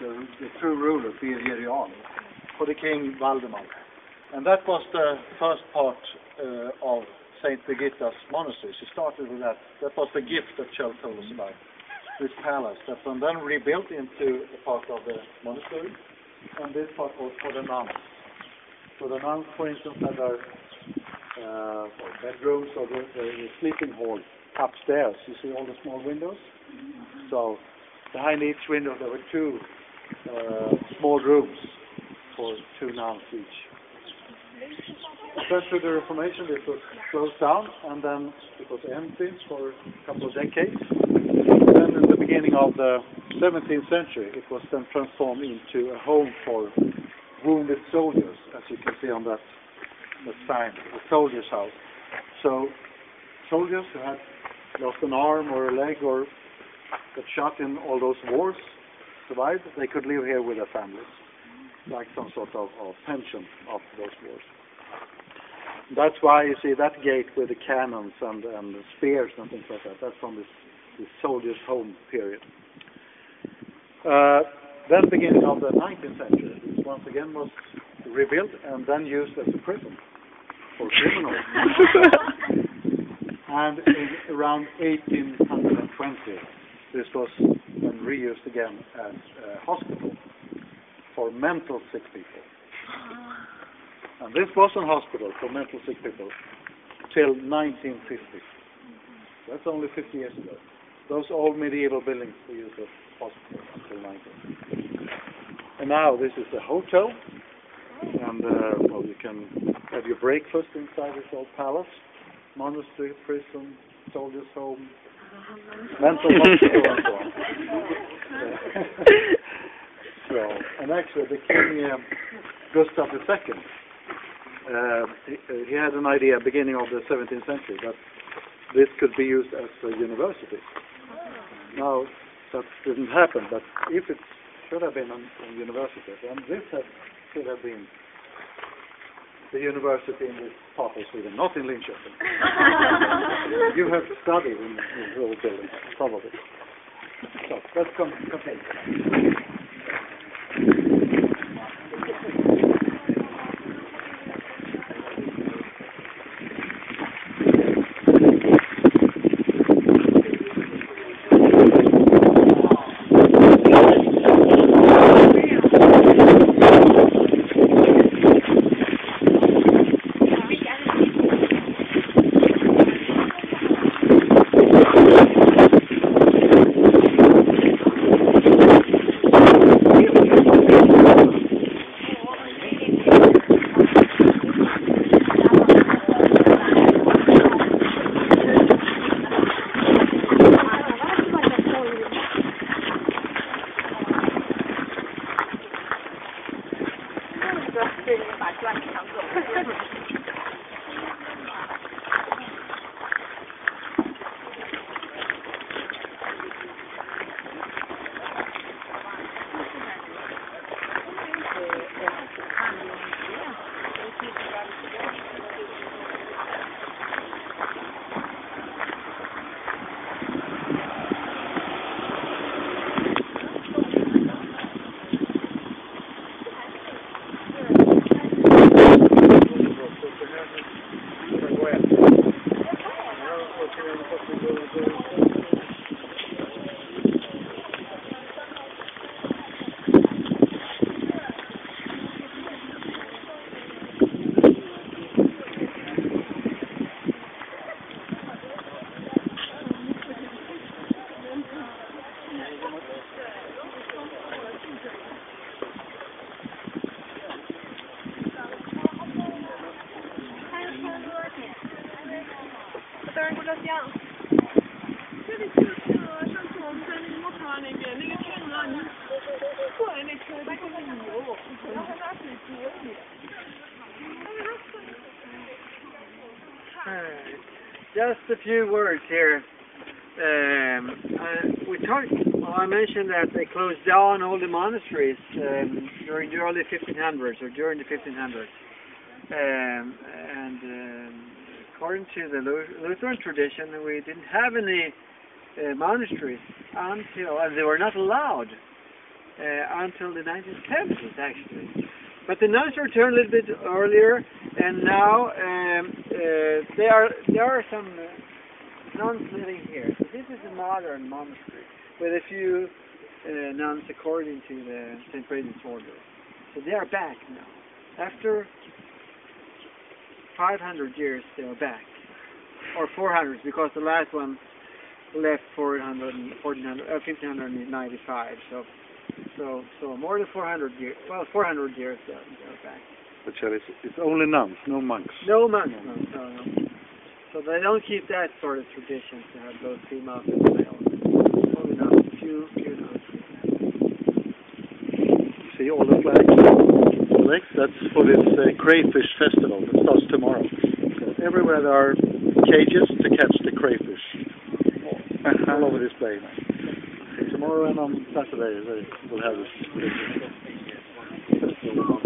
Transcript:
the true ruler, Birger Jarl, for the king Valdemar. And that was the first part of Saint Birgitta's monastery. She started with that. That was the gift that Kjell told us about, this palace that was then rebuilt into a part of the monastery, and this part was for the nuns. So the nuns, for instance, had their bedrooms or the sleeping hall upstairs. You see all the small windows? So behind each window there were two small rooms for two nuns each. After the Reformation it was closed down, and then it was empty for a couple of decades. Then in the beginning of the 17th century it was then transformed into a home for wounded soldiers, as you can see on that sign, a soldier's house. So soldiers who had lost an arm or a leg or got shot in all those wars, survived, they could live here with their families, like some sort of pension after those wars. That's why you see that gate with the cannons and the spears and things like that. That's from this soldiers' home period. Then beginning of the 19th century, this once again was rebuilt and then used as a prison for criminals. And in around 1820, this was then reused again as a hospital for mental sick people. And this was a hospital for mental sick people till 1950. That's only 50 years ago. Those old medieval buildings were used as hospitals until 1950. And now this is a hotel, and well, you can have your breakfast inside this old palace, monastery, prison, soldiers' home, mental hospital, and so on. So, and actually, the King Gustav II, he had an idea beginning of the 17th century that this could be used as a university. Now, that didn't happen, but if it should have been a university, then this should have been the university in this part of Sweden, not in Linköping. You have studied in the old building, probably. So, let's continue. Just a few words here. I mentioned that they closed down all the monasteries during the early 1500s or during the 1500s. According to the Lutheran tradition, we didn't have any monasteries until, and they were not allowed until the 1970s, actually. But the nuns returned a little bit earlier, and now there are some nuns living here. So this is a modern monastery with a few nuns according to the St. Brendan's order. So they are back now. After 500 years, they are back. Or 400, because the last one left 1595. So more than 400 years. Well, 400 years they're back. But it's only nuns, no monks. No monks, no. So they don't keep that sort of tradition to have both females and males. Only nuns, few nuns. See all the flags? That's for this crayfish festival that starts tomorrow. So everywhere there are cages to catch the crayfish all over this bay. So tomorrow and on Saturday they will have this festival.